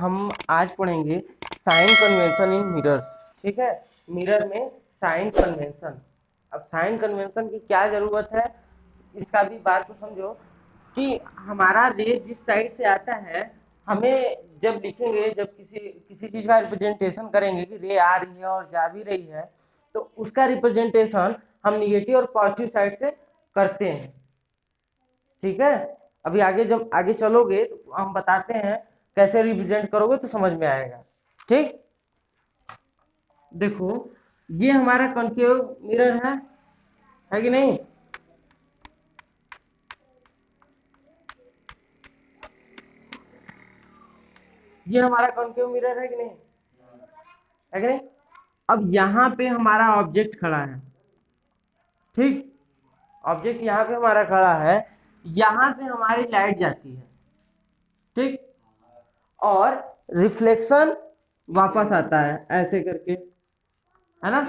हम आज पढ़ेंगे साइन कन्वेंशन इन मिरर। ठीक है, मिरर में साइन कन्वेंशन। अब साइन कन्वेंशन की क्या जरूरत है, इसका भी बात को समझो कि हमारा रे जिस साइड से आता है, हमें जब लिखेंगे, जब किसी किसी चीज का रिप्रेजेंटेशन करेंगे कि रे आ रही है और जा भी रही है, तो उसका रिप्रेजेंटेशन हम निगेटिव और पॉजिटिव साइड से करते हैं। ठीक है, अभी आगे जब आगे चलोगे तो हम बताते हैं कैसे रिप्रेजेंट करोगे तो समझ में आएगा। ठीक, देखो ये हमारा कॉन्केव मिरर है कि नहीं? ये हमारा कॉन्केव मिरर है कि नहीं? है कि नहीं? अब यहाँ पे हमारा ऑब्जेक्ट खड़ा है। ठीक, ऑब्जेक्ट यहाँ पे हमारा खड़ा है, यहां से हमारी लाइट जाती है। ठीक, और रिफ्लेक्शन वापस आता है ऐसे करके, है ना?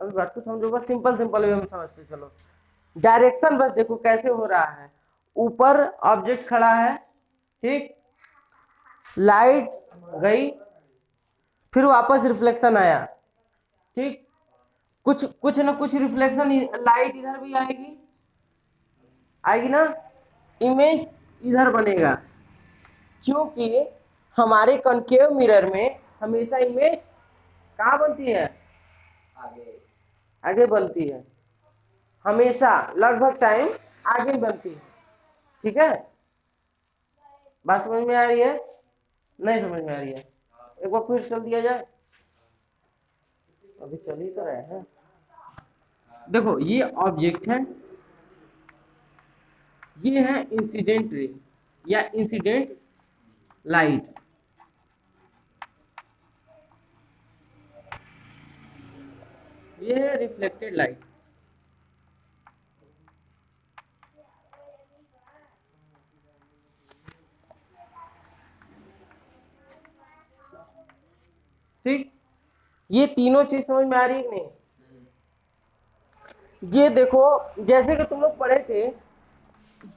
अभी बात को समझो, बस सिंपल सिंपल वे में समझते चलो। डायरेक्शन बस देखो कैसे हो रहा है। ऊपर ऑब्जेक्ट खड़ा है, ठीक, लाइट गई, फिर वापस रिफ्लेक्शन आया। ठीक, कुछ कुछ ना कुछ रिफ्लेक्शन लाइट इधर भी आएगी, आएगी ना, इमेज इधर बनेगा, क्योंकि हमारे कॉन्केव मिरर में हमेशा इमेज कहाँ बनती है? आगे, आगे बनती है, हमेशा लगभग टाइम आगे बनती है। ठीक है, बात समझ में आ रही है? नहीं समझ में आ रही है? एक बार फिर चल दिया जाए, अभी चल ही तो रहे हैं। देखो ये ऑब्जेक्ट है, ये है इंसिडेंट रे या इंसिडेंट लाइट। ये है रिफ्लेक्टेड लाइट। ठीक, ये तीनों चीज समझ में आ रही है कि नहीं? ये देखो, जैसे कि तुम लोग पढ़े थे,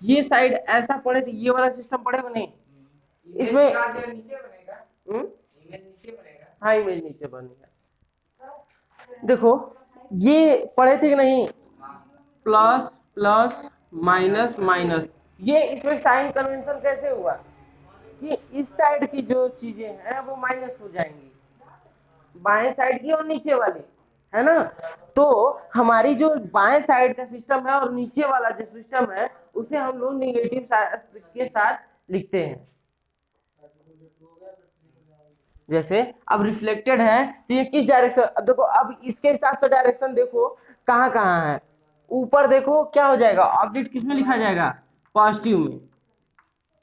ये साइड ऐसा पढ़े थे, ये वाला सिस्टम पढ़े नहीं? इसमें नीचे बनेगा। इमेज नीचे बनेगा। हाँ, इमेज नीचे बनेगा। देखो ये पढ़े थे कि नहीं, प्लस प्लस माइनस माइनस, ये इसमें साइन कन्वेंशन कैसे हुआ कि इस साइड की जो चीजें हैं वो माइनस हो जाएंगी, बाएं साइड की और नीचे वाली, है ना? तो हमारी जो बाएं साइड का सिस्टम है और नीचे वाला जो सिस्टम है, उसे हम लोग निगेटिव के साथ लिखते हैं। जैसे अब रिफ्लेक्टेड है तो ये किस डायरेक्शन, अब देखो, अब इसके हिसाब से डायरेक्शन देखो कहाँ कहाँ है। ऊपर देखो क्या हो जाएगा, ऑब्जेक्ट किस में लिखा जाएगा? पॉजिटिव में।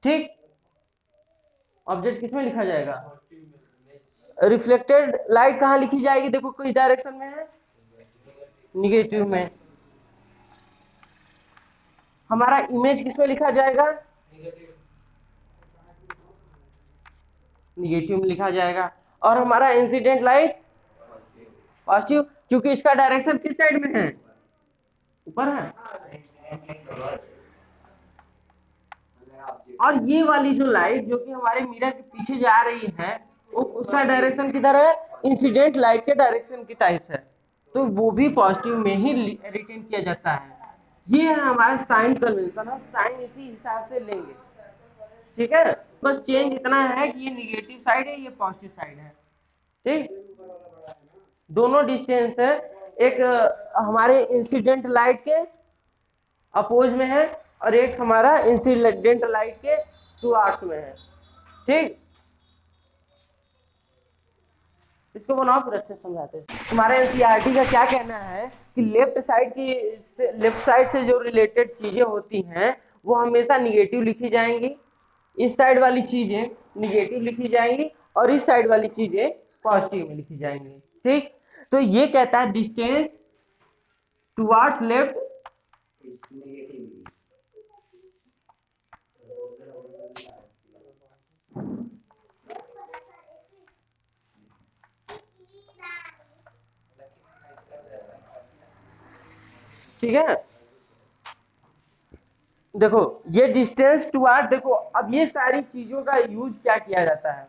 ठीक, ऑब्जेक्ट किस में लिखा जाएगा? रिफ्लेक्टेड लाइट कहाँ लिखी जाएगी, देखो किस डायरेक्शन में है? निगेटिव में। हमारा इमेज किस में लिखा जाएगा? निगेटिव में लिखा जाएगा। और हमारा इंसिडेंट लाइट पॉजिटिव, क्योंकि इसका डायरेक्शन किस साइड में है? ऊपर है। और ये वाली जो लाइट जो कि हमारे मिरर के पीछे जा रही है, वो उसका डायरेक्शन किधर है? इंसिडेंट लाइट के डायरेक्शन की टाइप है, तो वो भी पॉजिटिव में ही रिटेन किया जाता है। ये है हमारा साइन कन्वेंशन, हम साइन इसी हिसाब से लेंगे। ठीक है, बस चेंज इतना है कि ये निगेटिव साइड है, ये पॉजिटिव साइड है। ठीक, दोनों डिस्टेंस है, एक हमारे इंसिडेंट लाइट के अपोज में है और एक हमारा इंसिडेंट लाइट के टुवार्ड्स में है। ठीक, इसको बनाओ फिर अच्छे समझाते हैं। तुम्हारा एनसीईआरटी का क्या कहना है कि लेफ्ट साइड से जो रिलेटेड चीजें होती हैं वो हमेशा निगेटिव लिखी जाएंगी, इस साइड वाली चीजें निगेटिव लिखी जाएंगी और इस साइड वाली चीजें पॉजिटिव में लिखी जाएंगी। ठीक, तो ये कहता है डिस्टेंस टुवार्ड्स लेफ्ट ठीक है, देखो ये डिस्टेंस टू आर, देखो अब ये सारी चीजों का यूज क्या किया जाता है,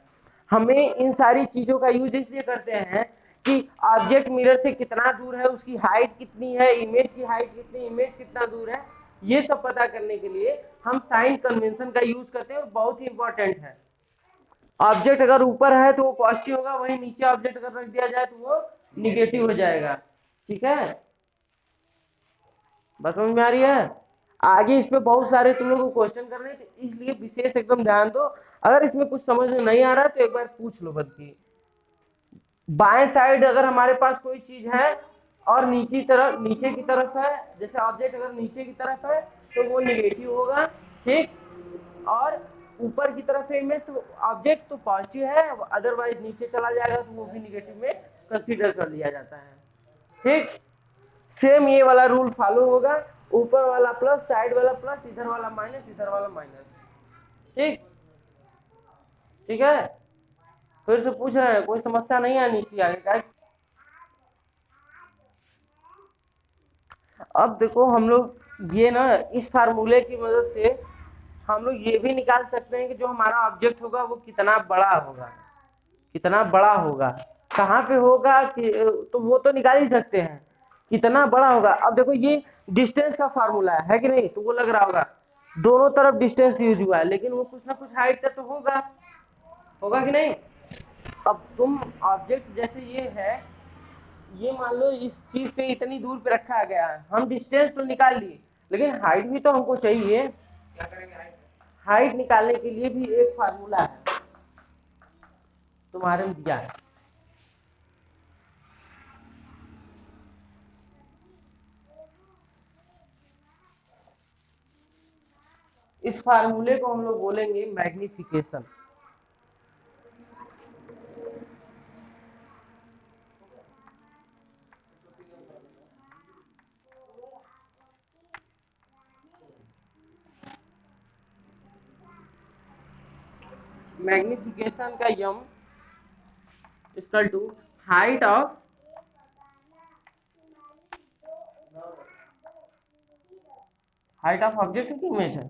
हमें इन सारी चीजों का यूज इसलिए करते हैं कि ऑब्जेक्ट मिरर से कितना दूर है, उसकी हाइट कितनी है, इमेज की हाइट कितनी, इमेज कितना दूर है, ये सब पता करने के लिए हम साइन कन्वेंशन का यूज करते हैं, और बहुत ही इंपॉर्टेंट है। ऑब्जेक्ट अगर ऊपर है तो वो पॉजिटिव होगा, वही नीचे ऑब्जेक्ट अगर रख दिया जाए तो वो निगेटिव हो जाएगा। ठीक है, बस समझ में आ रही है। आगे इस पे बहुत सारे तुम लोग को क्वेश्चन करने हैं, तो इसलिए विशेष एकदम ध्यान दो। अगर इसमें कुछ समझ में नहीं आ रहा तो एक बार पूछ लो बल्कि। बाएं साइड अगर हमारे पास कोई चीज है और नीचे की तरफ है, जैसे ऑब्जेक्ट अगर नीचे की तरफ है तो वो निगेटिव होगा, ठीक। और ऊपर की तरफ है इमेज तो ऑब्जेक्ट तो पॉजिटिव है, अदरवाइज नीचे चला जाएगा तो वो भी निगेटिव में कंसीडर कर लिया जाता है, ठीक। सेम ये वाला रूल फॉलो होगा, ऊपर वाला प्लस, साइड वाला प्लस, इधर वाला माइनस, इधर वाला माइनस, ठीक। ठीक है, फिर से पूछ रहे हैं, कोई समस्या नहीं आनी चाहिए आगे का। अब देखो हम लोग ये ना इस फार्मूले की मदद से हम लोग ये भी निकाल सकते हैं कि जो हमारा ऑब्जेक्ट होगा वो कितना बड़ा होगा, कितना बड़ा होगा, कहाँ पे होगा कि, तो वो तो निकाल ही सकते हैं कितना बड़ा होगा। अब देखो ये डिस्टेंस का फार्मूला है कि नहीं, तुमको लग रहा होगा दोनों तरफ डिस्टेंस यूज हुआ है, लेकिन वो कुछ ना कुछ हाइट का तो होगा, होगा कि नहीं। अब तुम ऑब्जेक्ट जैसे ये है, ये मान लो इस चीज से इतनी दूर पे रखा गया है, हम डिस्टेंस तो निकाल लिए, लेकिन हाइट भी तो हमको चाहिए। क्या करेंगे, हाइट निकालने के लिए भी एक फार्मूला है, तुम्हारे में दिया है। इस फार्मूले को हम लोग बोलेंगे मैग्निफिकेशन। मैग्निफिकेशन का M equal to height of object की इमेज है,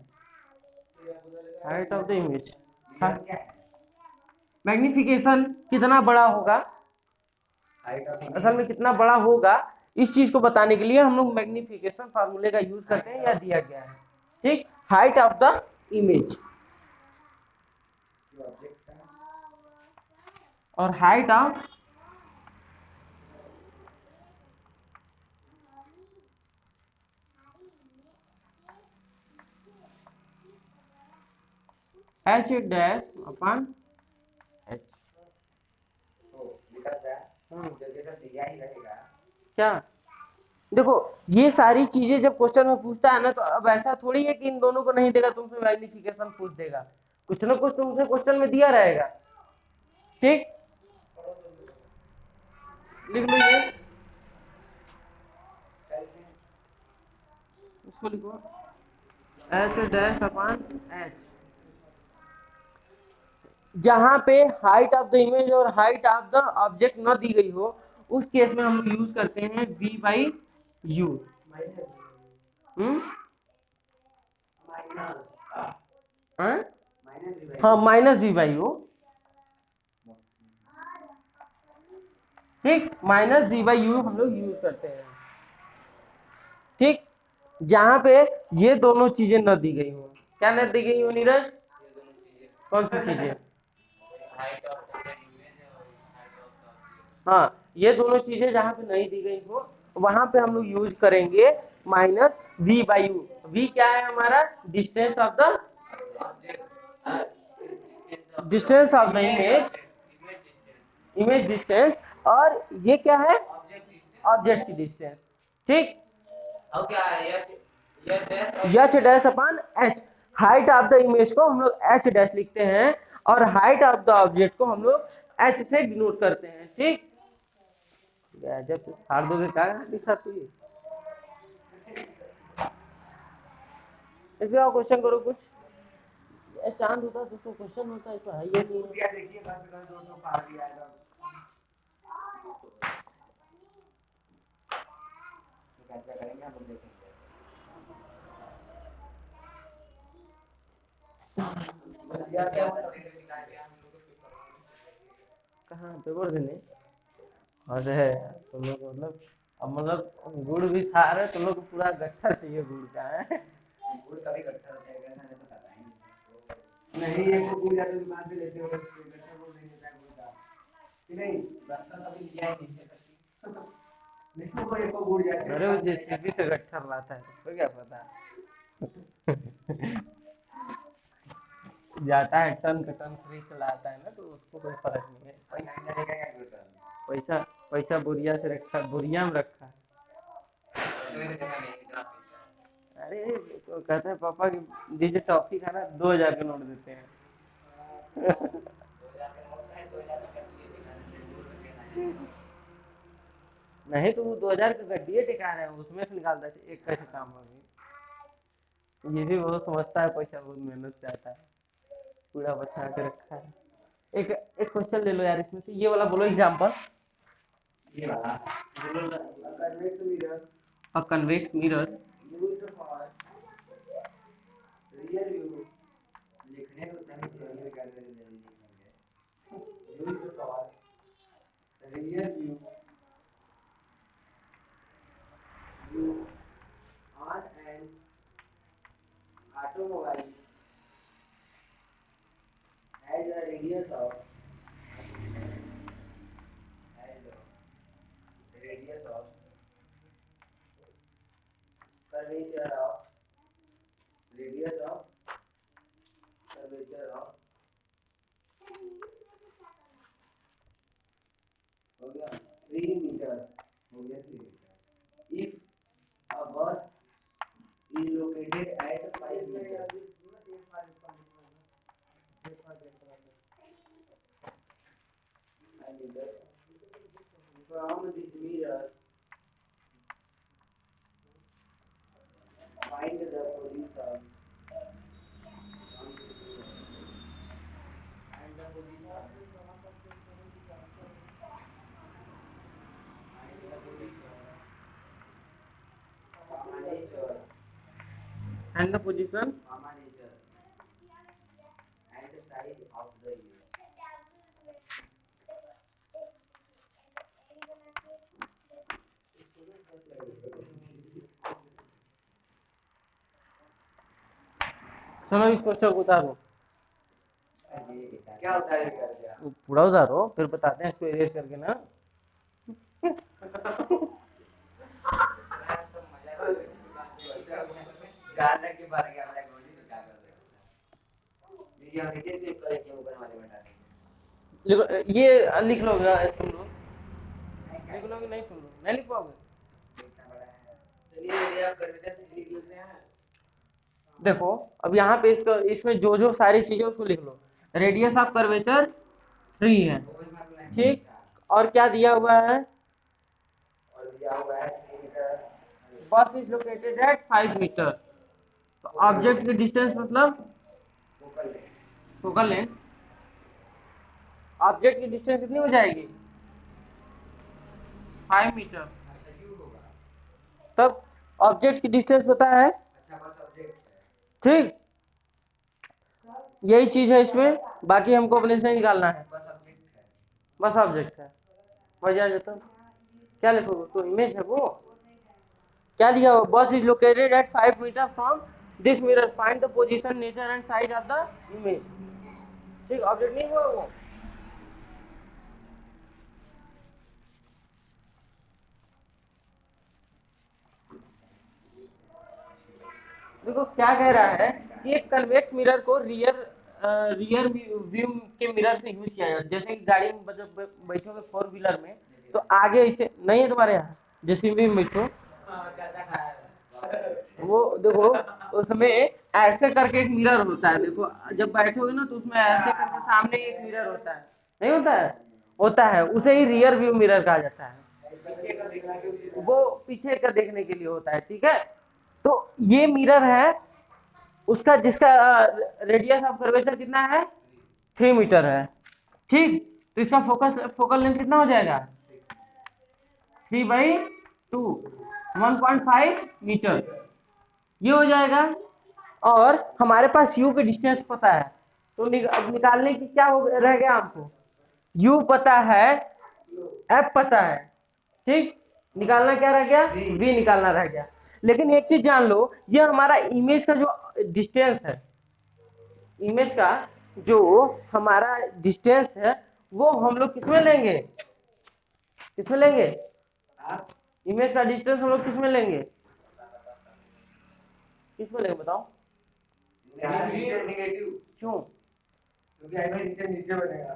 height of the image. Magnification कितना बड़ा होगा, असल में कितना बड़ा होगा, इस चीज को बताने के लिए हम लोग मैग्निफिकेशन फार्मूले का यूज करते हैं, या दिया गया है, ठीक। हाइट ऑफ द इमेज और height of H dash upon H. क्या, देखो ये सारी चीजें जब क्वेश्चन में पूछता है ना, तो अब ऐसा थोड़ी है कि इन दोनों को नहीं देगा, तुमसे मैग्निफिकेशन पूछ देगा, कुछ ना कुछ तुमसे क्वेश्चन में दिया रहेगा, ठीक। लिख लो ये, इसको लिखो एच डैश अपन एच। जहां पे हाइट ऑफ द इमेज और हाइट ऑफ द ऑब्जेक्ट न दी गई हो, उस केस में हम लोग यूज करते हैं v बाई यू। हाँ माइनस v बाई यू, ठीक, माइनस v बाई यू हम लोग यूज करते हैं, ठीक। जहां पे ये दोनों चीजें न दी गई हो, क्या न दी गई हो नीरज, कौन सी चीजें, हाँ ये दोनों चीजें जहां पे नहीं दी गई हो, वहां पे हम लोग यूज करेंगे minus v by you. v क्या है हमारा, distance of the image, image distance, और ये क्या है, ऑब्जेक्ट की डिस्टेंस, ठीक। H dash upon H, height of the image को हम लोग एच डैश लिखते हैं, और हाइट ऑफ द ऑब्जेक्ट को हम लोग एच से डिनोट करते हैं, ठीक। जब फाड़ दोगे क्या लिखा तू, इसमें और क्वेश्चन करो कुछ, चांद होता तो उसको क्वेश्चन होता है, तो है ये नहीं है। कहाँ पेपर देने? अरे तुम लोग मतलब अब मतलब गुड़ भी खा रहे, तुम लोग को पूरा गट्ठा चाहिए गुड़ का है। गुड़ का भी गट्ठा होता है, कैसा नहीं पता है। नहीं ये तो गुड़ जाते दुकान से लेते हो, गट्ठा बोल नहीं देता है गुड़ का कि नहीं, गट्ठा कभी लिया ही नहीं है। नहीं वो एक गुड़ जाते, अरे वो जेसीबी से गट्ठा लाता है, तो क्या पता। जाता है टन का टन खरीद के लाता है ना, तो उसको कोई फर्क नहीं है। पैसा पैसा बोरिया से रखा, बोरिया में रखा है। अरे तो कहते हैं पापा की दीजिए टॉफी खाना, 2000 के नोट देते हैं। नहीं तो वो 2000 का गड्डिए टिका रहे हैं, उसमें से निकालता है, एक कैसे काम होगी। ये भी बहुत समझता है, पैसा बहुत मेहनत से आता है, पूरा बचा के रखा है। एक एक क्वेश्चन ले लो यार इसमें से, ये वाला बोलो एग्जांपल। ये वाला convex mirror, a convex mirror used for rear view, लिखने तो नहीं चाहिए, कर रहे हैं used for rear view view on an automobile has a radius of curvature of radius of curvature of हो गया 3 मीटर, हो गया 3 metre. if a bus is located at 5 meter, from this mirror find the position and the position comma nature and the position comma nature and the size of the image। चलो इस question को उतारो। क्या उतारेगा? वो पूरा उतारो फिर बताते हैं इसको इरेज करके ना। ये लिख लोगे, सुन लो, लिख लोगे नहीं, सुन लो नहीं लिख पाओगे। देखो अब यहाँ पे इसमें जो जो सारी चीजें उसको लिख लो। रेडियस ऑफ कर्वेचर 3 है, ठीक, और क्या दिया हुआ है, और दिया हुआ है 3 मीटर, बस इज लोकेटेड एट 5 मीटर। तो ऑब्जेक्ट की डिस्टेंस मतलब फोकल लेंथ, ऑब्जेक्ट की डिस्टेंस कितनी हो जाएगी 5 मीटर। तब ऑब्जेक्ट की डिस्टेंस पता है, ठीक, यही चीज है इसमें, बाकी हमको अपने से निकालना है, बस ऑब्जेक्ट है। वजह जाता क्या लिखोगे, तो इमेज है वो, क्या लिखा हुआ, bus is located at 5 meter from this mirror, find the position nature and size of the image. ठीक, ऑब्जेक्ट नहीं हुआ वो। देखो क्या कह रहा है कि एक कन्वेक्स मिरर को रियर व्यू के मिरर से यूज किया जाता है। जैसे कि गाड़ी में जब बैठोगे 4 व्हीलर में, तो आगे इसे नहीं है तुम्हारे यहाँ, जैसे भी बैठो वो देखो उसमें ऐसे करके एक मिरर होता है। देखो जब बैठोगे ना तो उसमें ऐसे करके सामने एक मिरर होता है, नहीं होता है, होता है, उसे ही रियर व्यू मिरर कहा जाता है। वो पीछे का देखने के लिए होता है, ठीक है। तो ये मिरर है उसका, जिसका रेडियस ऑफ कर्वेचर कितना है 3 मीटर है, ठीक। तो इसका फोकल लेंथ कितना हो जाएगा 3/2, 1.5 मीटर, ये हो जाएगा। और हमारे पास यू की डिस्टेंस पता है, तो अब निकालने की क्या हो रह गया हमको, u पता है, f पता है, ठीक, निकालना क्या रह गया, v निकालना रह गया। लेकिन एक चीज जान लो, ये हमारा इमेज का जो डिस्टेंस है, इमेज का जो हमारा डिस्टेंस है वो हम लोग किसमें लेंगे, किसमें लेंगे, इमेज का डिस्टेंस हम लोग किसमें लेंगे, किसमें लेंगे बताओ, नेगेटिव, क्यों, क्योंकि इमेज से नीचे बनेगा।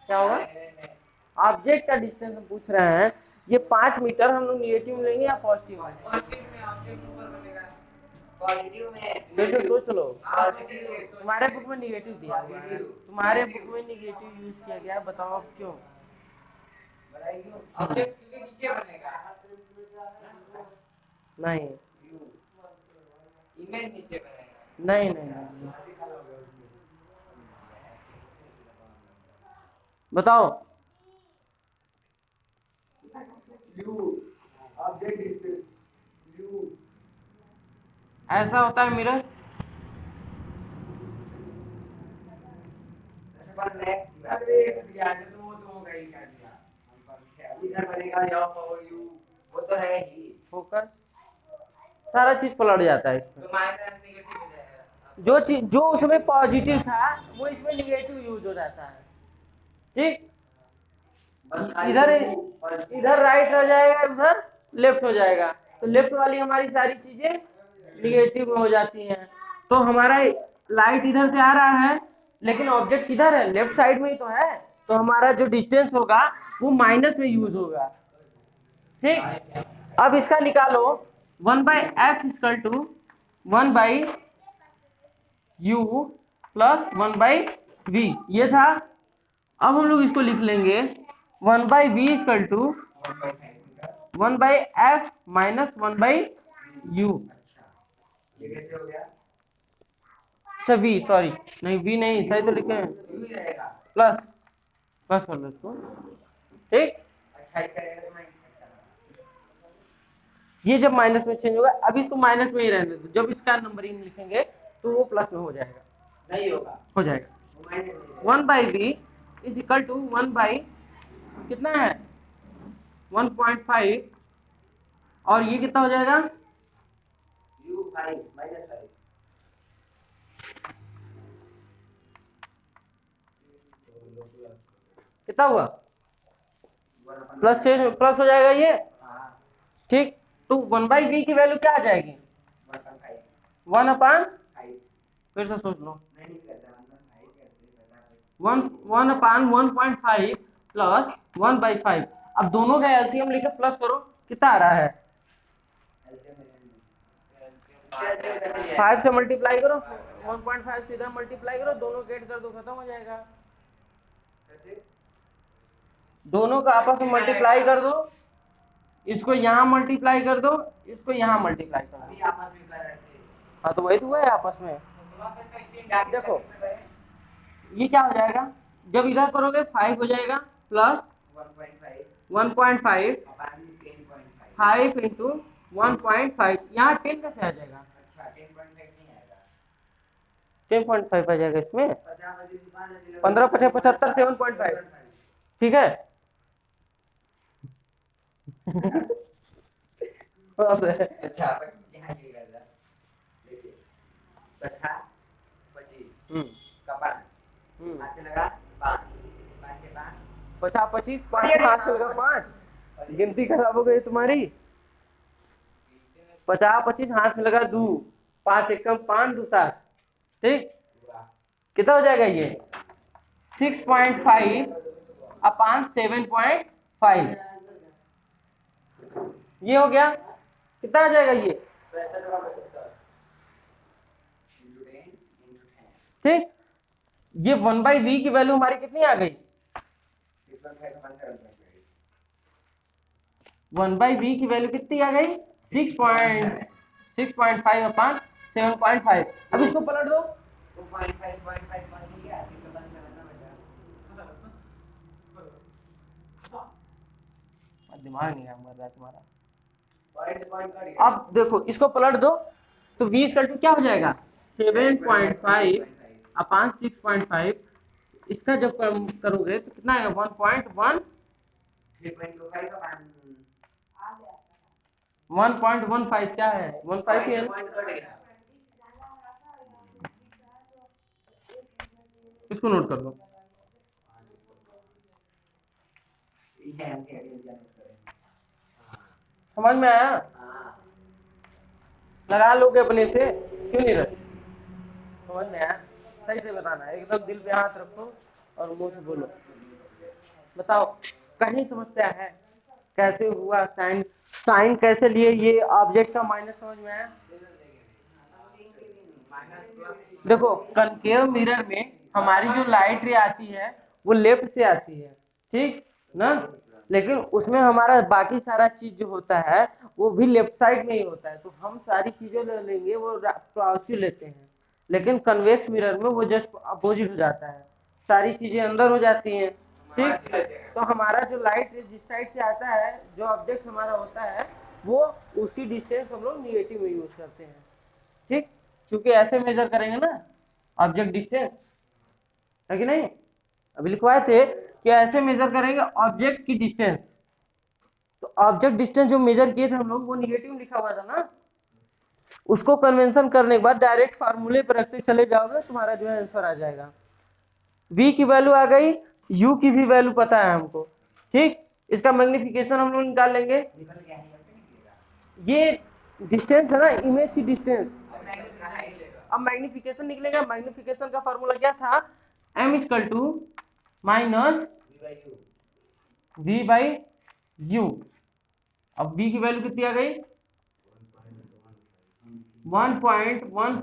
क्या होगा, ऑब्जेक्ट का डिस्टेंस हम पूछ रहे हैं, ये 5 मीटर हम लोग निगेटिव में लेंगे या पॉजिटिव में, पॉजिटिव में ऑब्जेक्ट ऊपर बनेगा, पॉजिटिव में जैसे सोच लो, पॉजिटिव, तुम्हारे बुक में निगेटिव दिया हुआ है, तुम्हारे बुक में निगेटिव यूज किया गया है, बताओ अब क्यों, बताइए क्यों, ऑब्जेक्ट क्योंकि नीचे बनेगा, नहीं इमेज नीचे बनेगा, नहीं नहीं, नहीं। बताओ, यू ऑब्जेक्ट डिस्टेंस यू, ऐसा होता है मिरर, पर नेक्स्ट अरे दिया है तो वो तो होगा ही, क्या दिया इधर बनेगा या और यू, वो तो है ही, फोकस, सारा चीज पलट जाता है इसमें, तो माइनस नेगेटिव हो जाएगा, जो चीज जो उसमें पॉजिटिव था वो इसमें निगेटिव यूज हो जाता है, ठीक, इधर इधर राइट हो जाएगा, उधर लेफ्ट हो जाएगा, तो लेफ्ट वाली हमारी सारी चीजें निगेटिव में हो जाती हैं, तो हमारा लाइट इधर से आ रहा है लेकिन ऑब्जेक्ट किधर है, लेफ्ट साइड में ही तो है, तो हमारा जो डिस्टेंस होगा वो माइनस में यूज होगा, ठीक। अब इसका निकालो, 1/f equal to 1/u plus 1/v, ये था। अब हम लोग इसको लिख लेंगे 1/v equal to 1/f minus 1/u, ये कैसे हो गया, अच्छा v, सॉरी नहीं v नहीं, सही तो लिखे हैं, यू ही रहेगा, प्लस, प्लस कर लो इसको, ठीक, अच्छा ही करेगा तो मैं अच्छा, ये जब माइनस में चेंज होगा, अब इसको माइनस में ही रहने दो, जब इसका नंबरिंग लिखेंगे तो वो प्लस में हो जाएगा, नहीं होगा, हो जाएगा, वो माइनस नहीं रहेगा, 1/v इज इक्वल टू 1 कितना है 1.5, और ये कितना हो जाएगा, यू 5 -5, कितना हुआ, प्लस से प्लस हो जाएगा ये, हाँ ठीक, तो 1/v की वैल्यू क्या आ जाएगी, 1/5, 1/, 5 फिर से सोच लो, नहीं करता, 1/5 करते वन 1/1.5 प्लस 1/5, अब दोनों का एलसीएम लेके प्लस करो, कितना आ रहा है, 5 से मल्टीप्लाई करो, 1.5 से इधर मल्टीप्लाई करो, दोनों के ऐड कर दो, खत्म हो जाएगा, दोनों का आपस में मल्टीप्लाई कर दो, इसको यहाँ मल्टीप्लाई कर दो, इसको यहाँ मल्टीप्लाई कर अभी दो, आपस में कर रहे थे, हाँ तो वही तो है आपस में, तो थोड़ा सा कैसे डाल के देखो करें, ये क्या हो जाएगा, जब इधर करोगे 5 हो जाएगा प्लस 1.5 1.5, अपन 10.5, 5 इंटू 1.5, यहाँ 10 कैसे आ जाएगा, अच्छा 10.5 नहीं आएगा, 10.5 आ जाएगा इसमें, 50 15 50 75 7.5, ठीक है। अच्छा अपन यहाँ ये कर रहा, देखिए 50 25 का 5 हाथ से लगा 5 5 के 5 50 25 5 हाथ से लगा 5, गिनती खराब हो गई तुम्हारी, 50 25 हाथ में लगा 2, 5 एकम 5 2 7, ठीक, कितना हो जाएगा ये 6.5 अपान 7.5, ये हो गया, कितना आ जाएगा ये, ठीक, ये 1/v की वैल्यू हमारी कितनी आ गई, 1/v की वैल्यू कितनी आ गई 6.5 अपान 7.5, अब इसको पलट दो, 2.5 बन गया 6.7 ना बचा, दिमाग नहीं काम कर रहा है तुम्हारा, पॉइंट कर गया, अब देखो इसको पलट दो, तो v इक्वल टू क्या हो जाएगा 7.5 अपान 6.5, इसका जब करोगे तो कितना आएगा 1.1 3.25 का 1.15 क्या है 15 ही है ना? इसको नोट कर लो। समझ में आया? लगा लोगे अपने से, क्यों नहीं रहे? समझ में आया? सही से बताना, एकदम दिल पे हाथ रखो और मुंह से बोलो। बताओ कहीं समस्या है? कैसे हुआ साइन, साइन कैसे लिए, ये ऑब्जेक्ट का माइनस समझ में आया? देखो कनकेव मिरर में हमारी जो लाइट रे आती है वो लेफ्ट से आती है, ठीक ना? लेकिन उसमें हमारा बाकी सारा चीज जो होता है वो भी लेफ्ट साइड में ही होता है, तो हम सारी चीजें ले लेंगे वो पॉजिटिव लेते हैं। लेकिन कन्वेक्स मिरर में वो जस्ट अपोजिट हो जाता है, सारी चीजें अंदर हो जाती हैं, ठीक? तो हमारा जो लाइट जिस साइड से आता है, जो ऑब्जेक्ट हमारा होता है, वो उसकी डिस्टेंस हम लोग निगेटिव में यूज करते हैं, ठीक? क्योंकि ऐसे मेजर करेंगे ना ऑब्जेक्ट डिस्टेंस, है कि नहीं? अभी लिखवाए थे कि ऐसे मेजर करेंगे ऑब्जेक्ट की डिस्टेंस, तो ऑब्जेक्ट डिस्टेंस जो मेजर किए थे हम लोग वो निगेटिव लिखा हुआ था ना, उसको कन्वेंशन करने के बाद डायरेक्ट फार्मूले पर रखते चले जाओगे, तुम्हारा जो है आंसर आ जाएगा। v की वैल्यू आ गई, u की भी वैल्यू पता है हमको, ठीक? इसका मैग्निफिकेशन हम लोग निकाल लेंगे। ये डिस्टेंस है ना, इमेज की डिस्टेंस। अब मैग्निफिकेशन निकलेगा, मैग्निफिकेशन का फॉर्मूला क्या था? m equal to minus v by u। अब v की वैल्यू कितनी आ गई? 1.1